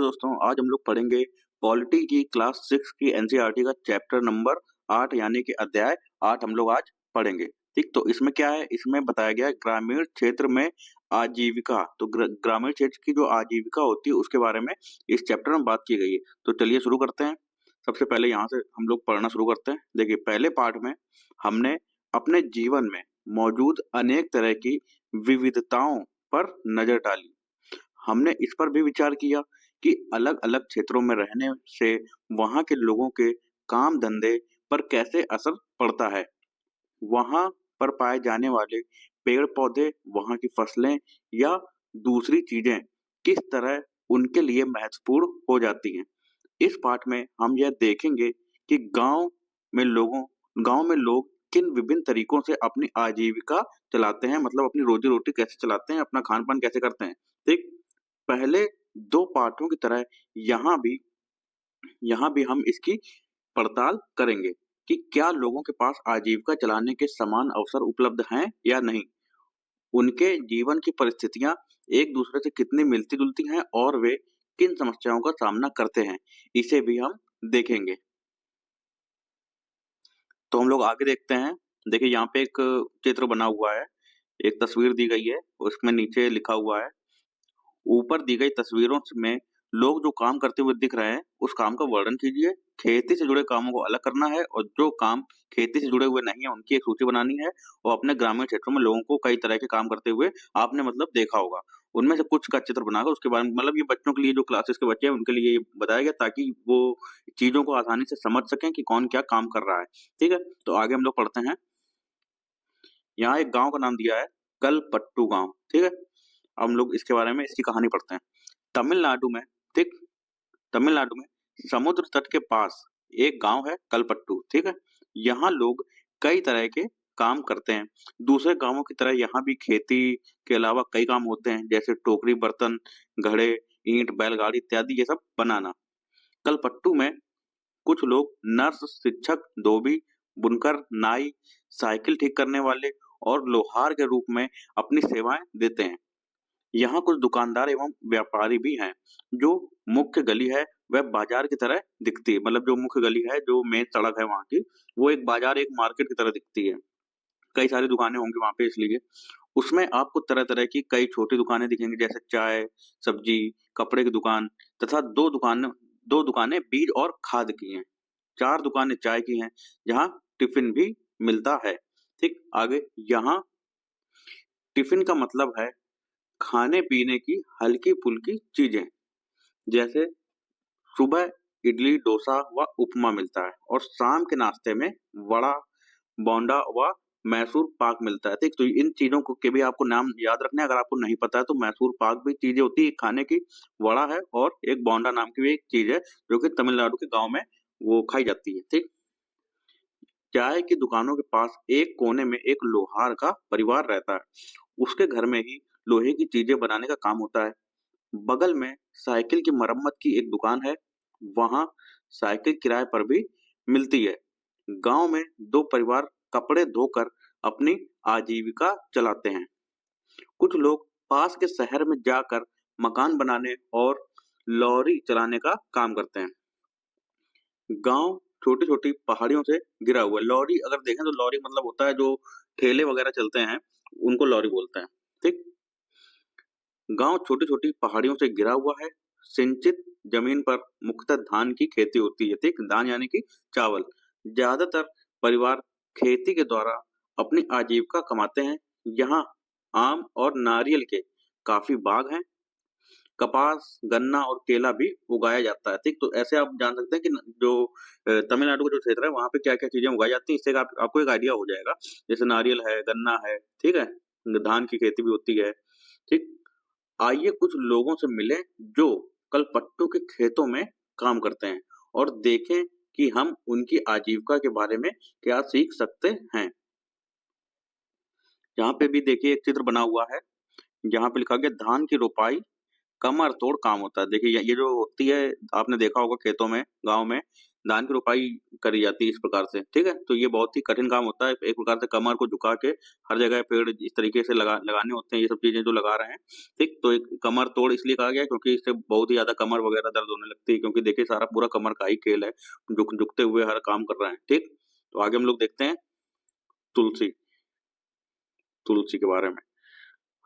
दोस्तों, आज हम लोग पढ़ेंगे पॉलिटी की क्लास 6 की एनसीईआरटी का चैप्टर नंबर 8 यानी कि अध्याय 8 हम लोग आज पढ़ेंगे। ठीक, तो इसमें क्या है, इसमें बताया गया है ग्रामीण क्षेत्र में आजीविका। तो ग्रामीण क्षेत्र की जो आजीविका होती है उसके बारे में इस चैप्टर में बात की गई है। तो चलिए शुरू करते हैं। सबसे पहले यहाँ से हम लोग पढ़ना शुरू करते हैं। देखिए, पहले पार्ट में हमने अपने जीवन में मौजूद अनेक तरह की विविधताओं पर नजर डाली। हमने इस पर भी विचार किया कि अलग-अलग क्षेत्रों में रहने से वहाँ के लोगों के काम-धंधे पर कैसे असर पड़ता है। वहाँ पर पाए जाने वाले पेड़-पौधे, वहाँ की फसलें या दूसरी चीज़ें किस तरह उनके लिए महत्वपूर्ण हो जाती हैं। इस पाठ में हम यह देखेंगे कि गाँव में लोग किन विभिन्न तरीकों से अपनी आजीविका चलाते हैं, मतलब अपनी रोज़ी-रोटी कैसे चलाते हैं, अपना खान-पान कैसे करते हैं। ठीक? पहले 2 पाठों की तरह यहाँ भी यहाँ भी हम इसकी पड़ताल करेंगे कि क्या लोगों के पास आजीविका चलाने के समान अवसर उपलब्ध हैं या नहीं? उनके जीवन की परिस्थितियाँ एक-दूसरे से कितनी मिलती-जुलती हैं और वे किन समस्याओं का सामना करते हैं, इसे भी हम देखेंगे। तो हम लोग आगे देखते हैं। देखिए, यहाँ पे एक चित्र बना हुआ है, एक तस्वीर दी गई है, उसमें नीचे लिखा हुआ है, ऊपर दी गई तस्वीरों में लोग जो काम करते हुए दिख रहे हैं, उस काम का वर्णन कीजिए। खेती से जुड़े कामों को अलग करना है और जो काम खेती से जुड़े हुए नहीं है, उनकी एक सूची बनानी है और अपने ग्रामीण क्षेत्रों में लोगों को कई तरह के काम करते हुए आपने मतलब देखा होगा। उनमें से कुछ का चित्र बनाकर उसके बारे में मतलब ये बच्चों के लिए, जो क्लासेस के बच्चे हैं, उनके लिए ये बताया गया ताकि वो चीज़ों को आसानी से समझ सकें कि कौन क्या काम कर रहा है। ठीक है? तो आगे हम लोग पढ़ते हैं। यहाँ एक गाँव का नाम दिया है, कलपट्टू गाँव। ठीक है? अब हम लोग इसके बारे में इसकी कहानी पढ़ते हैं। तमिलनाडु में ठीक तमिलनाडु में समुद्र तट के पास एक गांव है, कलपट्टू। ठीक है? यहाँ लोग कई तरह के काम करते हैं। दूसरे गांवों की तरह यहाँ भी खेती के अलावा कई काम होते हैं, जैसे टोकरी, बर्तन, घड़े, ईंट, बैलगाड़ी इत्यादि ये सब बनाना। कलपट्टू में कुछ लोग नर्स, शिक्षक, धोबी, बुनकर, नाई, साइकिल ठीक करने वाले और लोहार के रूप में अपनी सेवाएं देते हैं। यहाँ कुछ दुकानदार एवं व्यापारी भी हैं। जो मुख्य गली है वह बाजार की तरह दिखती है, मतलब जो मुख्य गली है, जो मेन सड़क है वहाँ की, वो एक बाजार, एक मार्केट की तरह दिखती है। कई सारी दुकानें होंगी वहाँ पे, इसलिए उसमें आपको तरह-तरह की कई छोटी दुकानें दिखेंगी, जैसे चाय, सब्जी, कपड़े की दुकान तथा 2 दुकानें बीज और खाद की हैं। 4 दुकानें चाय की हैं, जहाँ टिफ़िन भी मिलता है। ठीक, आगे यहाँ टिफ़िन का मतलब है खाने-पीने की हल्की-फुल्की चीज़ें, जैसे सुबह इडली, डोसा व उपमा मिलता है और शाम के नाश्ते में वड़ा, बोंडा व मैसूर पाक मिलता है। ठीक, तो इन चीज़ों को के भी आपको नाम याद रखने हैं, अगर आपको नहीं पता है तो मैसूर पाक भी चीज़ें होती है खाने की, वड़ा है और एक बोंडा नाम की भी एक चीज़ है, जो कि तमिलनाडु के गाँव में वो खाई जाती है। ठीक? चाय की दुकानों के पास एक कोने में एक लोहार का परिवार रहता है। उसके घर में ही लोहे की चीज़ें बनाने का काम होता है। बगल में साइकिल की मरम्मत की एक दुकान है, वहाँ साइकिल किराए पर भी मिलती है। गाँव में 2 परिवार कपड़े धोकर अपनी आजीविका चलाते हैं। कुछ लोग पास के शहर में जाकर मकान बनाने और लॉरी चलाने का काम करते हैं। गाँव छोटी-छोटी पहाड़ियों से घिरा हुआ है। लॉरी अगर देखें तो लॉरी मतलब होता है जो ठेले वगैरह चलते हैं, उनको लॉरी बोलते हैं। ठीक? गांव छोटी-छोटी पहाड़ियों से घिरा हुआ है। सिंचित जमीन पर मुख्यतः धान की खेती होती है। ठीक, धान यानी कि चावल। ज्यादातर परिवार खेती के द्वारा अपनी आजीविका कमाते हैं। यहाँ आम और नारियल के काफी बाग हैं। कपास, गन्ना और केला भी उगाया जाता है। ठीक, तो ऐसे आप जान सकते हैं कि जो तमिलनाडु का जो क्षेत्र है वहाँ पे क्या-क्या चीजें उगाई जाती हैं, इससे आपको एक आइडिया हो जाएगा। जैसे नारियल है, गन्ना है, ठीक है, धान की खेती भी होती है। ठीक, आइए कुछ लोगों से मिलें जो कलपट्टू के खेतों में काम करते हैं और देखें कि हम उनकी आजीविका के बारे में क्या सीख सकते हैं। यहाँ पे भी देखिए एक चित्र बना हुआ है, जहाँ पे लिखा गया धान की रोपाई कमर तोड़ काम होता है। देखिए ये जो होती है, आपने देखा होगा खेतों में, गाँव में धान की रोपाई करी जाती है इस प्रकार से, ठीक है। तो ये बहुत ही कठिन काम होता है, एक प्रकार से कमर को झुका के हर जगह पेड़ इस तरीके से लगाने होते हैं, ये सब चीजें जो लगा रहे हैं, ठीक। तो एक कमर तोड़ इसलिए कहा गया है क्योंकि इससे बहुत ही ज्यादा कमर वगैरह दर्द होने लगती है, क्योंकि देखिए सारा पूरा कमर का ही खेल है, झुकते हुए हर काम कर रहे हैं, ठीक। तो आगे हम लोग देखते हैं तुलसी तुलसी के बारे में।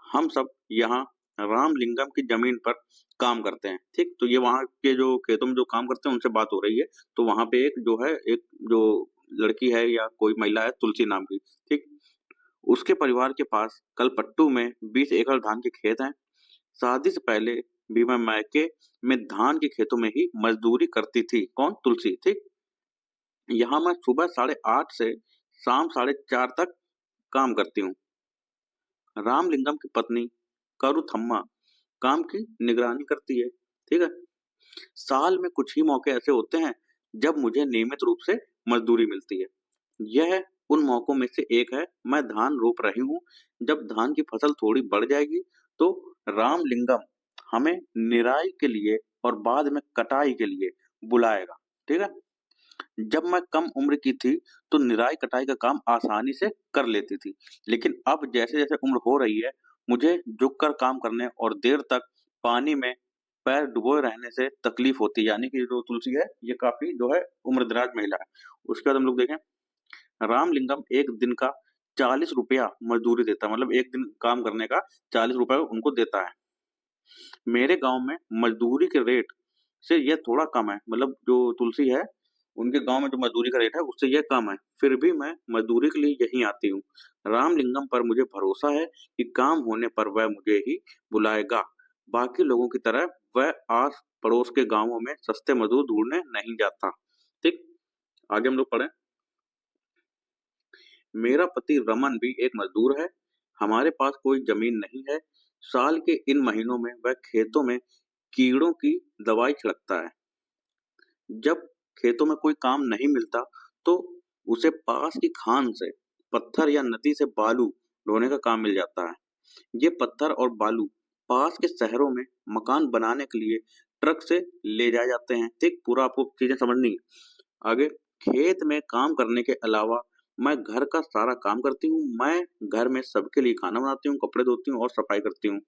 हम सब यहाँ रामलिंगम की जमीन पर काम करते हैं, ठीक। तो ये वहाँ के जो खेतों में जो काम करते हैं उनसे बात हो रही है। तो वहाँ पे एक जो है, एक जो लड़की है या कोई महिला है तुलसी नाम की, ठीक। उसके परिवार के पास कलपट्टू में 20 एकड़ धान के खेत हैं। शादी से पहले भी मैं मायके में धान के खेतों में ही मजदूरी करती थी। कौन? तुलसी, ठीक। यहाँ मैं सुबह 8:30 से शाम 4:30 तक काम करती हूँ। रामलिंगम की पत्नी करुथम्मा काम की निगरानी करती है, ठीक है। साल में कुछ ही मौके ऐसे होते हैं जब मुझे नियमित रूप से मजदूरी मिलती है। यह उन मौकों में से एक है। मैं धान रोप रही हूँ। जब धान की फसल थोड़ी बढ़ जाएगी तो रामलिंगम हमें निराई के लिए और बाद में कटाई के लिए बुलाएगा, ठीक है। जब मैं कम उम्र की थी तो निराई कटाई का काम आसानी से कर लेती थी, लेकिन अब जैसे जैसे उम्र हो रही है मुझे झुककर काम करने और देर तक पानी में पैर डुबोए रहने से तकलीफ होती है। यानी कि जो तुलसी है ये काफी जो है उम्रदराज महिला है। उसके बाद हम लोग देखें, रामलिंगम एक दिन का 40 रुपया मजदूरी देता है, मतलब एक दिन काम करने का 40 रुपया उनको देता है। मेरे गांव में मजदूरी के रेट से यह थोड़ा कम है, मतलब जो तुलसी है उनके गांव में जो मजदूरी का रेट है उससे यह कम है, फिर भी मैं मजदूरी के लिए यहीं आती हूँ। रामलिंगम पर मुझे भरोसा है कि काम होने पर वह मुझे ही बुलाएगा। बाकी लोगों की तरह वह आस पड़ोस के गांवों में सस्ते मजदूर ढूंढने नहीं जाता, ठीक। आगे हम लोग पढ़े। मेरा पति रमन भी एक मजदूर है। हमारे पास कोई जमीन नहीं है। साल के इन महीनों में वह खेतों में कीड़ों की दवाई छिड़कता है। जब खेतों में कोई काम नहीं मिलता तो उसे पास की खान से पत्थर या नदी से बालू ढोने का काम मिल जाता है। ये पत्थर और बालू पास के शहरों में मकान बनाने के लिए ट्रक से ले जाए जाते हैं, ठीक। पूरा आपको चीजें समझनी है। आगे, खेत में काम करने के अलावा मैं घर का सारा काम करती हूँ। मैं घर में सबके लिए खाना बनाती हूँ, कपड़े धोती हूँ और सफाई करती हूँ।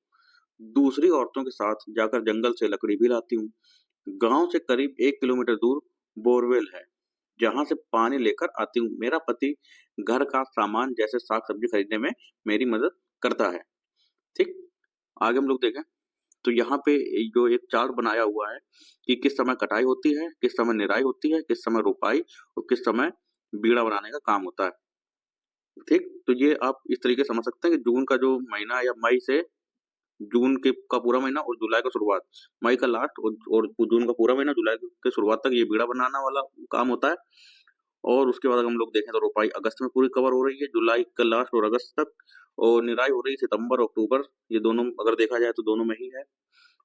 दूसरी औरतों के साथ जाकर जंगल से लकड़ी भी लाती हूँ। गांव से करीब 1 किलोमीटर दूर बोरवेल है जहां से पानी लेकर आती हूँ। मेरा पति घर का सामान जैसे साग सब्जी खरीदने में मेरी मदद करता है, ठीक। आगे हम लोग देखें तो यहाँ पे जो एक चार्ट बनाया हुआ है कि किस समय कटाई होती है, किस समय निराई होती है, किस समय रोपाई और किस समय बीड़ा बनाने का काम होता है, ठीक। तो ये आप इस तरीके से समझ सकते हैं कि जून का जो महीना या मई से जून के का पूरा महीना और जुलाई का शुरुआत, मई का लास्ट और जून का पूरा महीना, जुलाई के शुरुआत तक ये बीड़ा बनाना वाला काम होता है। और उसके बाद अगर हम लोग देखें तो रोपाई अगस्त में पूरी कवर हो रही है, जुलाई का लास्ट और अगस्त तक। और निराई हो रही है सितंबर अक्टूबर, ये दोनों अगर देखा जाए तो दोनों में ही है।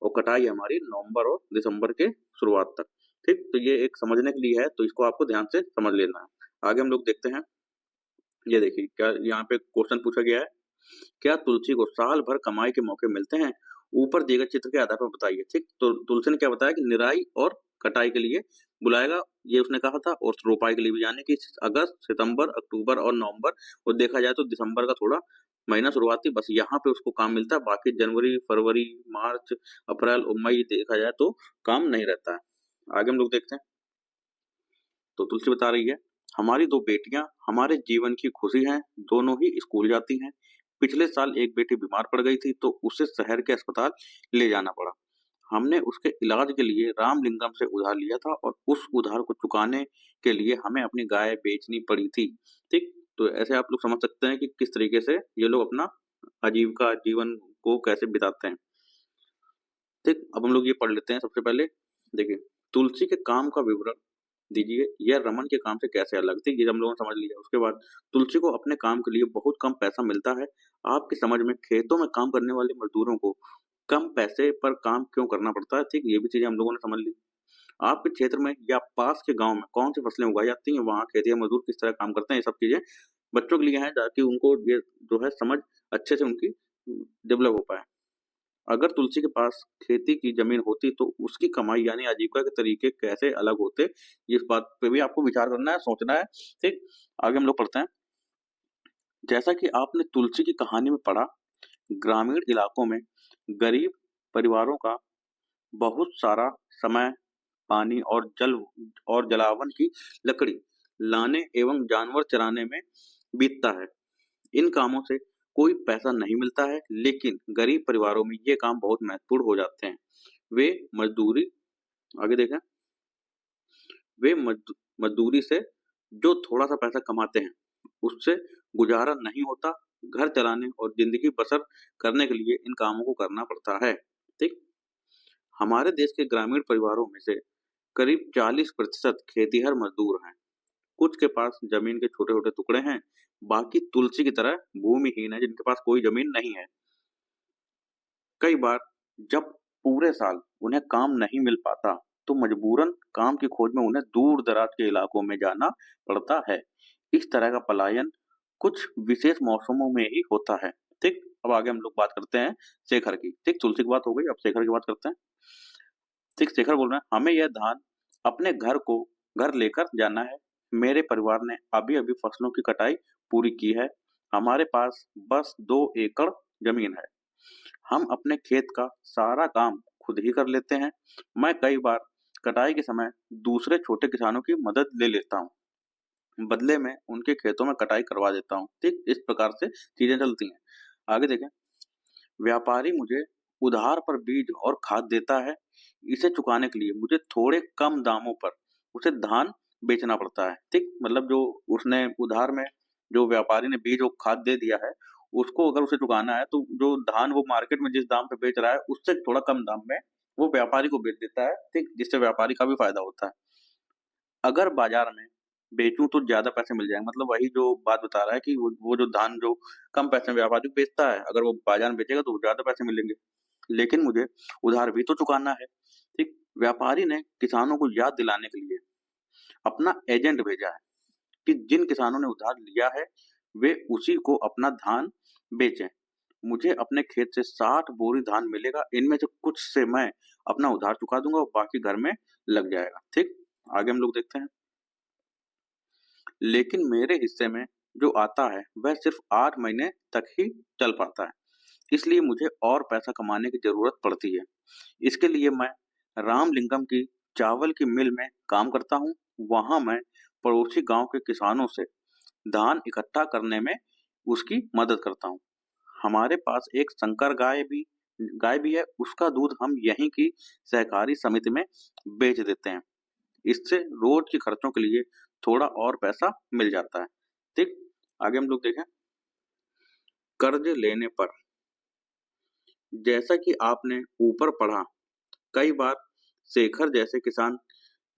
और कटाई हमारी नवंबर और दिसंबर के शुरुआत तक, ठीक। तो ये एक समझने के लिए है, तो इसको आपको ध्यान से समझ लेना है। आगे हम लोग देखते हैं। ये देखिए क्या यहाँ पे क्वेश्चन पूछा गया है, क्या तुलसी को साल भर कमाई के मौके मिलते हैं? ऊपर दिए गए चित्र के आधार पर बताइए, ठीक। तो तुलसी ने क्या बताया कि निराई और कटाई के लिए बुलाएगा, ये उसने कहा था। और रोपाई के लिए भी, यानी कि अगस्त, सितंबर, अक्टूबर और नवंबर। और देखा जाए तो दिसंबर का थोड़ा महीना शुरुआती बस यहाँ पे उसको काम मिलता है, बाकी जनवरी, फरवरी, मार्च, अप्रैल और मई देखा जाए तो काम नहीं रहता है। आगे हम लोग देखते हैं। तो तुलसी बता रही है, हमारी 2 बेटियां हमारे जीवन की खुशी हैं, दोनों ही स्कूल जाती हैं। पिछले साल एक बेटी बीमार पड़ गई थी तो उसे शहर के अस्पताल ले जाना पड़ा। हमने उसके इलाज के लिए रामलिंगम से उधार लिया था और उस उधार को चुकाने के लिए हमें अपनी गाय बेचनी पड़ी थी, ठीक। तो ऐसे आप लोग समझ सकते हैं कि किस तरीके से ये लोग अपना आजीविका जीवन को कैसे बिताते हैं, ठीक। अब हम लोग ये पढ़ लेते हैं। सबसे पहले देखिए, तुलसी के काम का विवरण दीजिए, यह रमन के काम से कैसे अलग थी, ये हम लोगों ने समझ लिया। उसके बाद तुलसी को अपने काम के लिए बहुत कम पैसा मिलता है। आपकी समझ में खेतों में काम करने वाले मजदूरों को कम पैसे पर काम क्यों करना पड़ता है, ठीक। ये भी चीजें हम लोगों ने समझ ली। आपके क्षेत्र में या पास के गांव में कौन सी फसलें उगाई जाती हैं, वहाँ खेतिया मजदूर किस तरह काम करते हैं, ये सब चीजें बच्चों के लिए हैं ताकि उनको ये जो है समझ अच्छे से उनकी डेवलप हो पाए। अगर तुलसी के पास खेती की ज़मीन होती तो उसकी कमाई यानी आजीविका के तरीके कैसे अलग होते? इस बात पे भी आपको विचार करना है, सोचना है, ठीक? आगे हम लोग पढ़ते हैं। जैसा कि आपने तुलसी की कहानी में पढ़ा, ग्रामीण इलाकों में गरीब परिवारों का बहुत सारा समय, पानी और जलावन की लकड़ी लाने एवं जानवर चराने में बीतता है। इन कामों से कोई पैसा नहीं मिलता है, लेकिन गरीब परिवारों में ये काम बहुत महत्वपूर्ण हो जाते हैं। वे मज़दूरी आगे देखें, वे मज़दूरी से जो थोड़ा-सा पैसा कमाते हैं, उससे गुज़ारा नहीं होता। घर चलाने और ज़िंदगी बसर करने के लिए इन कामों को करना पड़ता है। ठीक? हमारे देश के ग्रामीण परिवारों में से करीब 40% खेतिहर मज़दूर हैं। कुछ के पास ज़मीन के छोटे-छोटे टुकड़े हैं, बाकी तुलसी की तरह भूमिहीन हैं, जिनके पास कोई ज़मीन नहीं है। कई बार जब पूरे साल उन्हें काम नहीं मिल पाता, तो मजबूरन काम की खोज में उन्हें दूर-दराज के इलाकों में जाना पड़ता है। इस तरह का पलायन कुछ विशेष मौसमों में ही होता है। ठीक? अब आगे हम लोग बात करते हैं शेखर की। ठीक? तुलसी की बात हो गई, अब शेखर की बात करते हैं। ठीक, शेखर बोल रहे हैं, हमें यह धान अपने घर लेकर जाना है। मेरे परिवार ने अभी-अभी फसलों की कटाई पूरी की है। हमारे पास बस 2 एकड़ ज़मीन है। हम अपने खेत का सारा काम खुद ही कर लेते हैं। मैं कई बार कटाई के समय दूसरे छोटे किसानों की मदद ले लेता हूँ। बदले में उनके खेतों में कटाई करवा देता हूँ। ठीक, इस प्रकार से चीज़ें चलती हैं। आगे देखें, व्यापारी मुझे उधार पर बीज और खाद देता है। इसे चुकाने के लिए मुझे थोड़े कम दामों पर उसे धान बेचना पड़ता है। ठीक, मतलब जो उसने उधार में जो व्यापारी ने बीज और खाद दे दिया है, उसको अगर उसे चुकाना है तो जो धान वो मार्केट में जिस दाम पे बेच रहा है, उससे थोड़ा कम दाम में वो व्यापारी को बेच देता है। ठीक, जिससे व्यापारी का भी फायदा होता है। अगर बाजार में बेचूं तो ज्यादा पैसे मिल जाएंगे, मतलब वही जो बात बता रहा है कि वो जो धान जो कम पैसे में व्यापारी को बेचता है, अगर वो बाजार में बेचेगा तो ज्यादा पैसे मिलेंगे। लेकिन मुझे उधार भी तो चुकाना है। ठीक, व्यापारी ने किसानों को याद दिलाने के लिए अपना एजेंट भेजा है कि जिन किसानों ने उधार लिया है वे उसी को अपना धान बेचें। मुझे अपने खेत से 60 बोरी धान मिलेगा। इनमें से कुछ से मैं अपना उधार चुका दूंगा और बाकी घर में लग जाएगा। ठीक, आगे हम लोग देखते हैं। लेकिन मेरे हिस्से में जो आता है वह सिर्फ 8 महीने तक ही चल पाता है। इसलिए मुझे और पैसा कमाने की जरूरत पड़ती है। इसके लिए मैं रामलिंगम की चावल की मिल में काम करता हूँ। वहां मैं पड़ोसी गांव के किसानों से धान इकट्ठा करने में उसकी मदद करता हूँ। हमारे पास एक संकर गाय भी है। उसका दूध हम यहीं की सहकारी समिति में बेच देते हैं। इससे रोज के खर्चों के लिए थोड़ा और पैसा मिल जाता है। ठीक, आगे हम लोग देखें, कर्ज लेने पर। जैसा कि आपने ऊपर पढ़ा, कई बार शेखर जैसे किसान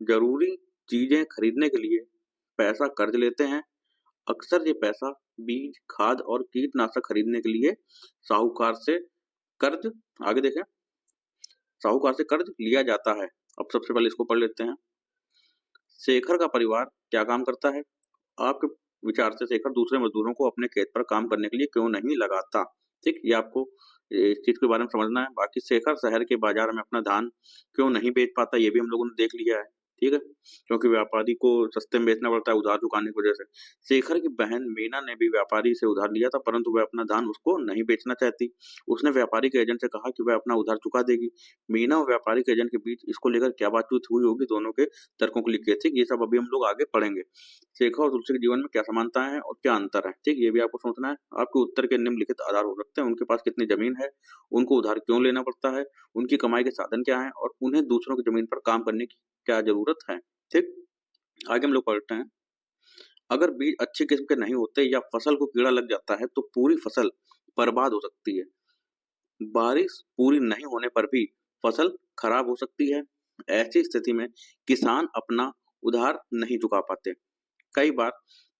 जरूरी चीजें खरीदने के लिए पैसा कर्ज लेते हैं। अक्सर ये पैसा बीज, खाद और कीटनाशक खरीदने के लिए साहूकार से कर्ज आगे देखें, साहूकार से कर्ज लिया जाता है। अब सबसे पहले इसको पढ़ लेते हैं। शेखर का परिवार क्या काम करता है? आपके विचार से शेखर दूसरे मजदूरों को अपने खेत पर काम करने के लिए क्यों नहीं लगाता? ठीक, ये आपको इस चीज के बारे में समझना है। बाकी शेखर शहर के बाजार में अपना धान क्यों नहीं बेच पाता, ये भी हम लोगों ने देख लिया है। ठीक है, क्योंकि व्यापारी को सस्ते में बेचना पड़ता है उधार चुकाने की वजह से। शेखर की बहन मीना ने भी व्यापारी से उधार लिया था, परंतु वह अपना धान उसको नहीं बेचना चाहती। उसने व्यापारी के एजेंट से कहा कि वह अपना उधार चुका देगी। मीना और व्यापारी के एजेंट के बीच इसको लेकर क्या बातचीत हुई होगी, दोनों के तर्कों को लिखे थे, ये सब अभी हम लोग आगे पढ़ेंगे। शेखर और तुलसी के जीवन में क्या समानताएं हैं और क्या अंतर है, ठीक, ये भी आपको सोचना है। आपके उत्तर के निम्नलिखित आधार हो सकते हैं। उनके पास कितनी जमीन है, उनको उधार क्यों लेना पड़ता है, उनकी कमाई के साधन क्या हैं और उन्हें दूसरों की जमीन पर काम करने की क्या जरूरत है। ठीक, आगे हम लोग पढ़ते हैं। अगर बीज अच्छी किस्म के नहीं होते या फसल को कीड़ा लग जाता है तो पूरी फसल बर्बाद हो सकती है। बारिश पूरी नहीं होने पर भी फसल खराब हो सकती है। ऐसी स्थिति में किसान अपना उधार नहीं चुका पाते। कई बार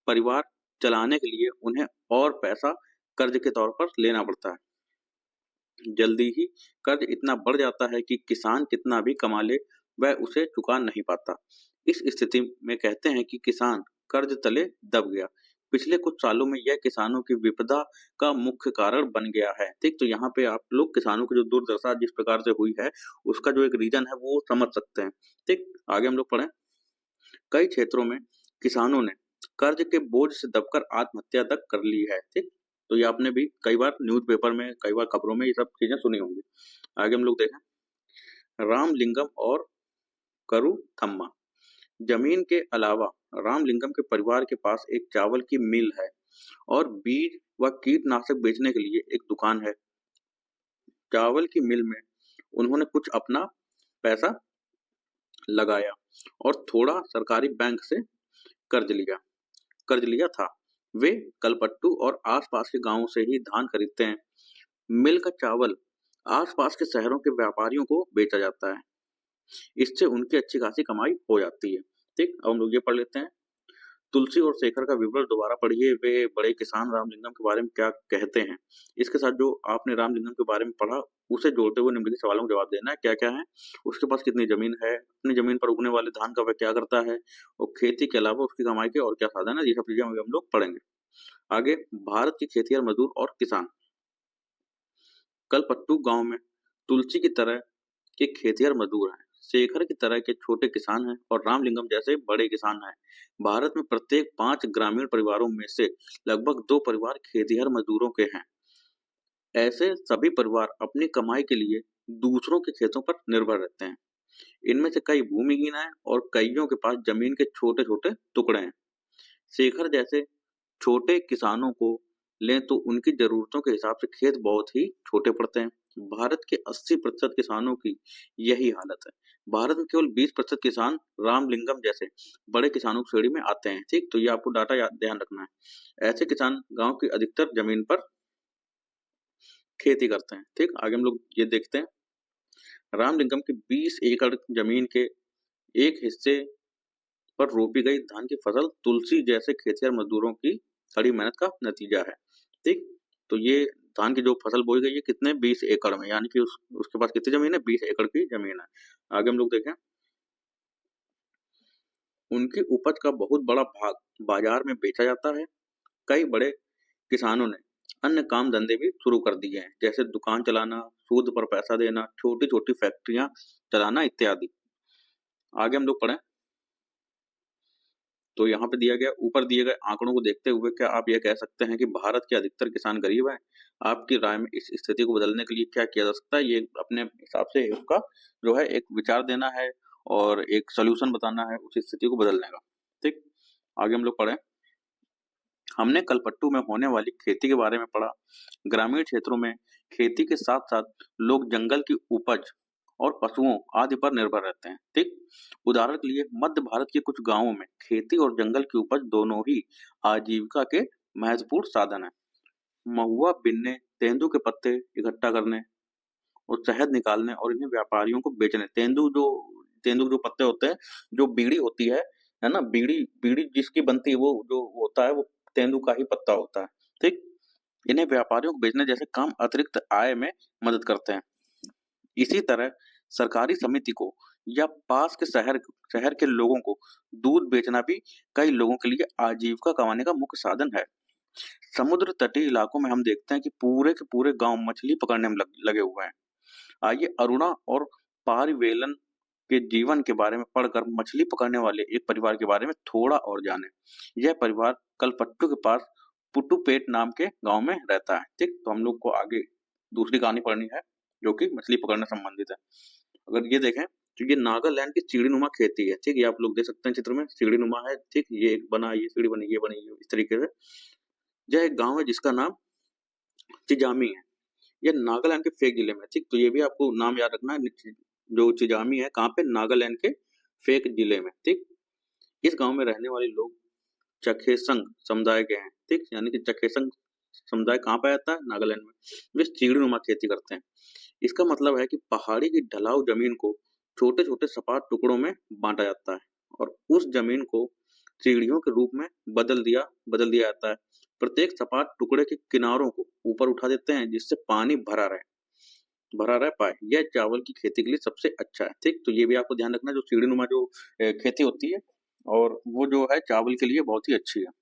परिवार चलाने के लिए उन्हें और पैसा कर्ज के तौर पर लेना पड़ता है। जल्दी ही कर्ज इतना बढ़ जाता है कि किसान कितना भी कमा ले वह उसे चुका नहीं पाता। इस स्थिति में कहते हैं कि किसान कर्ज तले दब गया। पिछले कुछ सालों में यह किसानों की विपदा का मुख्य कारण बन गया है। ठीक, तो यहाँ पे आप लोग किसानों की जो दुर्दशा जिस प्रकार से हुई है, उसका जो एक रीजन है वो समझ सकते हैं। ठीक, आगे हम लोग पढ़ें। कई क्षेत्रों में किसानों ने कर्ज के बोझ से दबकर आत्महत्या तक कर ली है। ठीक, तो ये आपने भी कई बार न्यूज़पेपर में, कई बार खबरों में ये सब चीजें सुनी होंगी। आगे हम लोग देखें। रामलिंगम और करू थम्मा। जमीन के अलावा रामलिंगम के परिवार के पास एक चावल की मिल है और बीज व कीटनाशक बेचने के लिए एक दुकान है। चावल की मिल में उन्होंने कुछ अपना पैसा लगाया और थोड़ा सरकारी बैंक से कर्ज लिया था। वे कलपट्टू और आसपास के गांवों से ही धान खरीदते हैं। मिल का चावल आसपास के शहरों के व्यापारियों को बेचा जाता है। इससे उनकी अच्छी खासी कमाई हो जाती है। ठीक, अब हम लोग ये पढ़ लेते हैं। तुलसी और शेखर का विवरण दोबारा पढ़िए, वे बड़े किसान रामलिंगम के बारे में क्या कहते हैं। इसके साथ जो आपने रामलिंगम के बारे में पढ़ा, उसे जोड़ते हुए निम्नलिखित सवालों का जवाब देना है। क्या क्या है, उसके पास कितनी जमीन है, अपनी जमीन पर उगने वाले धान का वह क्या करता है, और खेती के अलावा उसकी कमाई के और क्या साधन है, ये सब चीजें हम लोग पढ़ेंगे। आगे, भारत की खेतिहर मजदूर और किसान। कलपट्टू गांव में तुलसी की तरह के खेतिहर मजदूर हैं, शेखर की तरह के छोटे किसान हैं और रामलिंगम जैसे बड़े किसान हैं। भारत में प्रत्येक 5 ग्रामीण परिवारों में से लगभग 2 परिवार खेतिहर मजदूरों के हैं। ऐसे सभी परिवार अपनी कमाई के लिए दूसरों के खेतों पर निर्भर रहते हैं। इनमें से कई भूमिहीन हैं और कईयों के पास जमीन के छोटे छोटे टुकड़े हैं। शेखर जैसे छोटे किसानों को लें तो उनकी जरूरतों के हिसाब से खेत बहुत ही छोटे पड़ते हैं। भारत के 80% किसानों की यही हालत है। भारत में केवल 20% किसान रामलिंगम जैसे बड़े किसानों की श्रेणी में आते हैं। ठीक, तो ये आपको डाटा ध्यान रखना है। ऐसे किसान गांव की अधिकतर जमीन पर खेती करते हैं। ठीक, आगे हम लोग ये देखते हैं। रामलिंगम की 20 एकड़ जमीन के एक हिस्से पर रोपी गई धान की फसल तुलसी जैसे खेतिहर मजदूरों की कड़ी मेहनत का नतीजा है। ठीक, तो ये धान की जो फसल बोई गई है कितने 20 एकड़ में, यानी कि उसके पास कितनी जमीन है, 20 एकड़ की जमीन है। आगे हम लोग देखें। उनकी उपज का बहुत बड़ा भाग बाजार में बेचा जाता है। कई बड़े किसानों ने अन्य काम धंधे भी शुरू कर दिए हैं, जैसे दुकान चलाना, सूद पर पैसा देना, छोटी छोटी फैक्ट्रियां चलाना इत्यादि। आगे हम लोग पढ़ें। तो यहाँ पे दिया गया, ऊपर दिए गए आंकड़ों को देखते हुए क्या आप यह कह सकते हैं कि भारत के अधिकतर किसान गरीब हैं? आपकी राय में इस स्थिति को बदलने के लिए क्या किया जा सकता है? ये अपने हिसाब से उसका जो है एक विचार देना है और एक सॉल्यूशन बताना है उस स्थिति को बदलने का। ठीक, आगे हम लोग पढ़ें। हमने कलपट्टू में होने वाली खेती के बारे में पढ़ा। ग्रामीण क्षेत्रों में खेती के साथ साथ लोग जंगल की उपज और पशुओं आदि पर निर्भर रहते हैं। ठीक, उदाहरण के लिए मध्य भारत के कुछ गांवों में खेती और जंगल की उपज दोनों ही आजीविका के महत्वपूर्ण साधन है। महुआ बिनने, तेंदू के पत्ते इकट्ठा करने और शहद निकालने और इन्हें व्यापारियों को बेचने। तेंदू के जो पत्ते होते हैं, जो बीड़ी होती है ना, बीड़ी बीड़ी जिसकी बनती है वो जो होता है वो तेंदू का ही पत्ता होता है। ठीक, इन्हें व्यापारियों को बेचने जैसे काम अतिरिक्त आय में मदद करते हैं। इसी तरह सरकारी समिति को या पास के शहर के लोगों को दूध बेचना भी कई लोगों के लिए आजीविका कमाने का मुख्य साधन है। समुद्र तटीय इलाकों में हम देखते हैं कि पूरे के पूरे गांव मछली पकड़ने में लगे हुए हैं। आइए अरुणा और पारिवेलन के जीवन के बारे में पढ़कर मछली पकड़ने वाले एक परिवार के बारे में थोड़ा और जानें। यह परिवार कलपट्टू के पास पुट्टूपेट नाम के गांव में रहता है। ठीक, तो हम लोग को आगे दूसरी कहानी पढ़नी है जो कि मछली पकड़ने संबंधित है। अगर ये देखें तो ये नागालैंड की सीढ़ीनुमा खेती है। ठीक, ये आप लोग देख सकते हैं चित्र में, सीढ़ीनुमा है। ठीक, ये एक बना, ये सीढ़ी बनी, ये बनी, ये इस तरीके से। यह एक गांव है जिसका नाम चिजामी है। यह नागालैंड के फेक जिले में। ठीक, तो ये भी आपको नाम याद रखना है। जो चिजामी है कहाँ पे, नागालैंड के फेक जिले में। ठीक, इस गांव में रहने वाले लोग चखेसंग समुदाय के हैं। ठीक, यानी कि चखेसंग समुदाय कहाँ पाया जाता है, नागालैंड में। वे सीढ़ीनुमा खेती करते हैं। इसका मतलब है कि पहाड़ी की ढलाऊ जमीन को छोटे छोटे सपाट टुकड़ों में बांटा जाता है और उस जमीन को सीढ़ियों के रूप में बदल दिया जाता है। प्रत्येक सपाट टुकड़े के किनारों को ऊपर उठा देते हैं जिससे पानी भरा रह पाए। यह चावल की खेती के लिए सबसे अच्छा है। ठीक, तो ये भी आपको ध्यान रखना है, जो सीढ़ीनुमा जो खेती होती है और वो जो है चावल के लिए बहुत ही अच्छी है।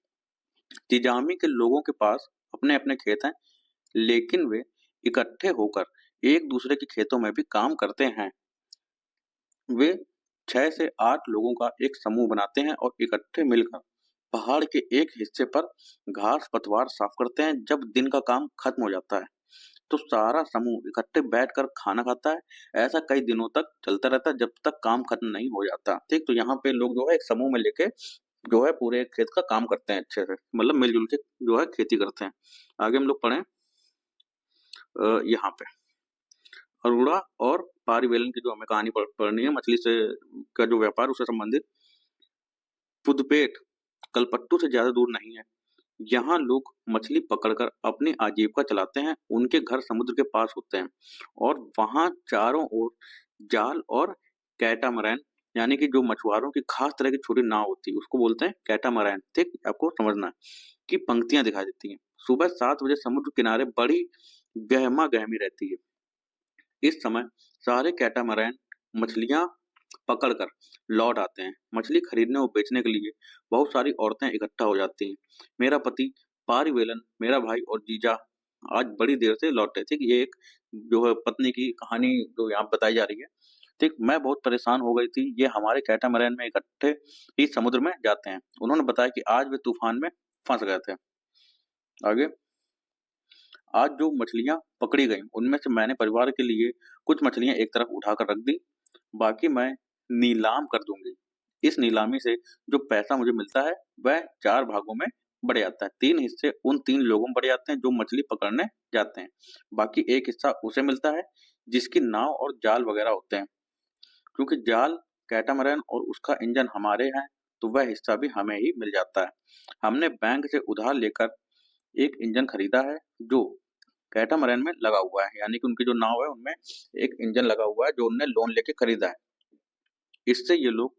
तिजामी के लोगों के पास अपने-अपने खेत हैं, लेकिन वे इकट्ठे होकर एक-दूसरे के खेतों में भी काम करते हैं। वे 6 से 8 लोगों का एक समूह बनाते हैं और इकट्ठे मिलकर पहाड़ के एक हिस्से पर घास-पतवार साफ करते हैं। जब दिन का काम खत्म हो जाता है, तो सारा समूह इकट्ठे बैठकर खाना खाता है। ऐसा कई दिनों तक चलता रहता है, जब तक काम खत्म नहीं हो जाता। ठीक, तो यहाँ पे लोग जो है एक समूह में लेके जो है पूरे खेत का काम करते हैं अच्छे से, मतलब मिल-जुल के जो है खेती करते हैं। आगे हम लोग पढ़ें यहाँ पे अरोड़ा और पारिवेलन की जो हमें कहानी पढ़नी है, मछली से का जो व्यापार उससे संबंधित। पुदपेट कलपट्टू से ज्यादा दूर नहीं है। यहाँ लोग मछली पकड़कर अपनी आजीविका चलाते हैं। उनके घर समुद्र के पास होते हैं और वहाँ चारों ओर जाल और कैटामरैन, यानी कि जो मछुआरों की खास तरह की छोटी नाव होती है उसको बोलते हैं कैटामरैन। ठीक, आपको समझना है कि पंक्तियां दिखाई देती हैं। सुबह 7 बजे समुद्र किनारे बड़ी गहमा गहमी रहती है। इस समय सारे कैटामरैन मछलियां पकड़कर लौट आते हैं। मछली खरीदने और बेचने के लिए बहुत सारी औरतें इकट्ठा हो जाती हैं। मेरा पति पारिवेलन, मेरा भाई और जीजा आज बड़ी देर से लौटे थे कि ये एक जो है पत्नी की कहानी जो यहाँ बताई जा रही है। ठीक, मैं बहुत परेशान हो गई थी। ये हमारे कैटामरैन में इकट्ठे ही समुद्र में जाते हैं। उन्होंने बताया कि आज वे तूफान में फंस गए थे। आगे, आज जो मछलियां पकड़ी गई उनमें से मैंने परिवार के लिए कुछ मछलियां एक तरफ उठाकर रख दी, बाकी मैं नीलाम कर दूंगी। इस नीलामी से जो पैसा मुझे मिलता है वह 4 भागों में बढ़ जाता है। 3 हिस्से उन 3 लोगों में बढ़ जाते हैं जो मछली पकड़ने जाते हैं। बाकी एक हिस्सा उसे मिलता है जिसकी नाव और जाल वगैरह होते हैं। क्योंकि जाल कैटामरैन और उसका इंजन हमारे हैं, तो वह हिस्सा भी हमें ही मिल जाता है। हमने बैंक से उधार लेकर एक इंजन खरीदा है जो कैटामरैन में लगा हुआ है, यानी कि उनकी जो नाव है उनमें एक इंजन लगा हुआ है जो उन्होंने लोन लेके खरीदा है। इससे ये लोग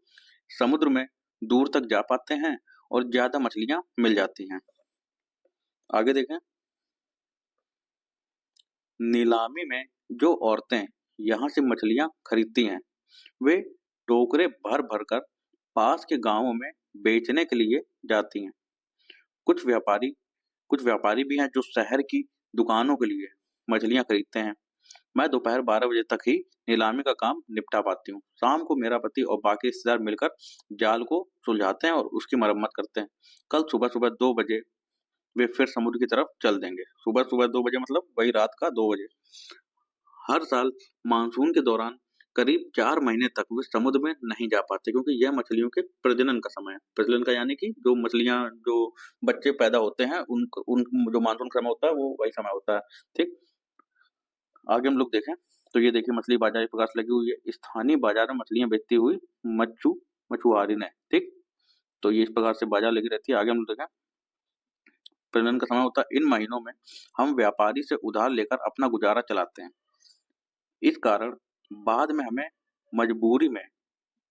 समुद्र में दूर तक जा पाते हैं और ज्यादा मछलियां मिल जाती हैं। आगे देखें, नीलामी में जो औरतें यहाँ से मछलियां खरीदती हैं वे टोकरे भर भर कर पास के गांवों में बेचने के लिए जाती हैं। कुछ व्यापारी कुछ व्यापारी भी हैं जो शहर की दुकानों के लिए मछलियां खरीदते हैं। मैं दोपहर 12 बजे तक ही नीलामी का काम निपटा पाती हूँ। शाम को मेरा पति और बाकी रिश्तेदार मिलकर जाल को सुलझाते हैं और उसकी मरम्मत करते हैं। कल सुबह सुबह 2 बजे वे फिर समुद्र की तरफ चल देंगे। सुबह सुबह 2 बजे मतलब वही रात का 2 बजे। हर साल मानसून के दौरान करीब 4 महीने तक वे समुद्र में नहीं जा पाते, क्योंकि यह मछलियों के प्रजनन का समय है। प्रजनन का यानी कि जो मछलियां जो बच्चे पैदा होते हैं उन जो मानसून का समय होता है वो वही समय होता है। ठीक, आगे हम लोग देखें तो ये देखिए मछली बाजार एक प्रकार से लगी हुई है। स्थानीय बाजार में मछलियां बेचती हुई मछुआरी ने। ठीक, तो ये इस प्रकार से बाजार लगी रहती है। आगे हम लोग देखें, प्रजनन का समय होता है। इन महीनों में हम व्यापारी से उधार लेकर अपना गुजारा चलाते हैं। इस कारण बाद में हमें मजबूरी में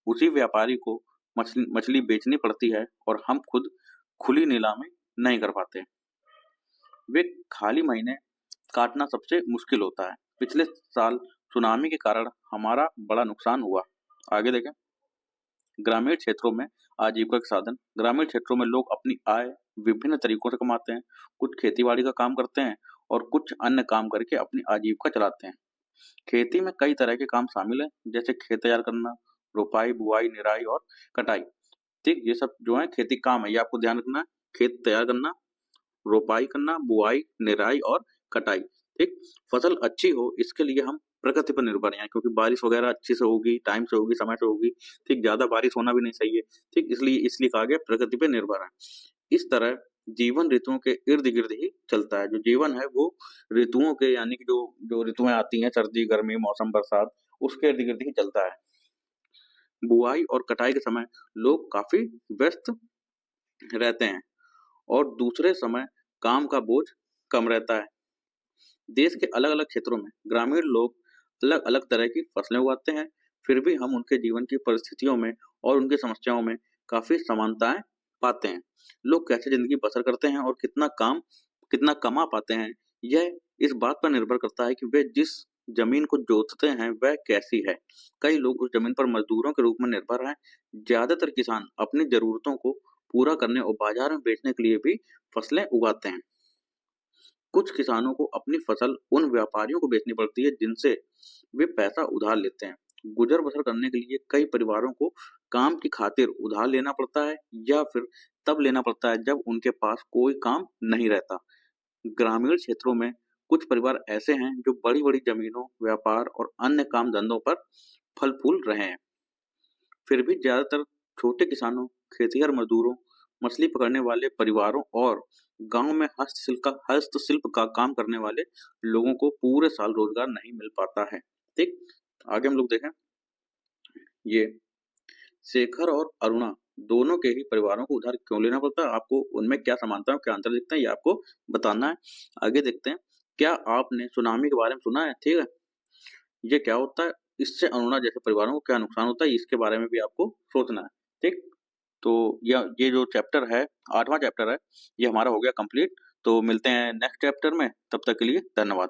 उसी व्यापारी को मछली बेचनी पड़ती है और हम खुद खुली नीलामी नहीं कर पाते। वे खाली महीने काटना सबसे मुश्किल होता है। पिछले साल सुनामी के कारण हमारा बड़ा नुकसान हुआ। आगे देखें, ग्रामीण क्षेत्रों में आजीविका के साधन। ग्रामीण क्षेत्रों में लोग अपनी आय विभिन्न तरीकों से कमाते हैं। कुछ खेतीबाड़ी का काम करते हैं और कुछ अन्य काम करके अपनी आजीविका चलाते हैं। खेती में कई तरह के काम शामिल हैं, जैसे खेत तैयार करना, रोपाई, बुआई, निराई और कटाई। ठीक, ये सब जो है खेती काम है, ये आपको ध्यान रखना है। खेत तैयार करना, रोपाई करना, बुआई, निराई और कटाई। ठीक, फसल अच्छी हो इसके लिए हम प्रकृति पर निर्भर हैं, क्योंकि बारिश वगैरह अच्छे से होगी, टाइम से होगी, समय से होगी। ठीक, ज्यादा बारिश होना भी नहीं चाहिए। ठीक, इसलिए इसलिए कहा गया प्रकृति पर निर्भर है। इस तरह जीवन ऋतुओं के इर्द गिर्द ही चलता है। जो जीवन है वो ऋतुओं के, यानी कि जो जो ऋतुएं आती हैं, सर्दी, गर्मी, मौसम, बरसात, उसके इर्द गिर्द ही चलता है। बुआई और कटाई के समय लोग काफी व्यस्त रहते हैं और दूसरे समय काम का बोझ कम रहता है। देश के अलग अलग क्षेत्रों में ग्रामीण लोग अलग अलग तरह की फसलें उगाते हैं, फिर भी हम उनके जीवन की परिस्थितियों में और उनकी समस्याओं में काफी समानताएं पाते हैं। लोग कैसे जिंदगी बसर करते हैं और कितना कमा पाते हैं, यह इस बात पर निर्भर करता है कि वे जिस जमीन को जोतते हैं वह कैसी है। कई लोग उस जमीन पर मजदूरों के रूप में निर्भर हैं। ज्यादातर किसान अपनी जरूरतों को पूरा करने और बाजार में बेचने के लिए भी फसलें उगाते हैं। कुछ किसानों को अपनी फसल उन व्यापारियों को बेचनी पड़ती है जिनसे वे पैसा उधार लेते हैं। गुजर बसर करने के लिए कई परिवारों को काम की खातिर उधार लेना पड़ता है या फिर तब लेना पड़ता है जब उनके पास कोई काम नहीं रहता। ग्रामीण क्षेत्रों में कुछ परिवार ऐसे हैं जो बड़ी-बड़ी जमीनों, व्यापार और अन्य काम धंधों पर फल-फूल रहे हैं। फिर भी ज्यादातर छोटे किसानों, खेतिहर मजदूरों, मछली पकड़ने वाले परिवारों और गांव में हस्तशिल्प का काम करने वाले लोगों को पूरे साल रोजगार नहीं मिल पाता है। ठीक, आगे हम लोग देखें। ये शेखर और अरुणा दोनों के ही परिवारों को उधार क्यों लेना पड़ता है, आपको उनमें क्या समानता है, क्या अंतर दिखते हैं, ये आपको बताना है। आगे देखते हैं। क्या आपने सुनामी के बारे में सुना है? ठीक है, ये क्या होता है, इससे अरुणा जैसे परिवारों को क्या नुकसान होता है, इसके बारे में भी आपको सोचना है। ठीक, तो ये जो चैप्टर है, 8वां चैप्टर है, ये हमारा हो गया कंप्लीट। तो मिलते हैं नेक्स्ट चैप्टर में, तब तक के लिए धन्यवाद।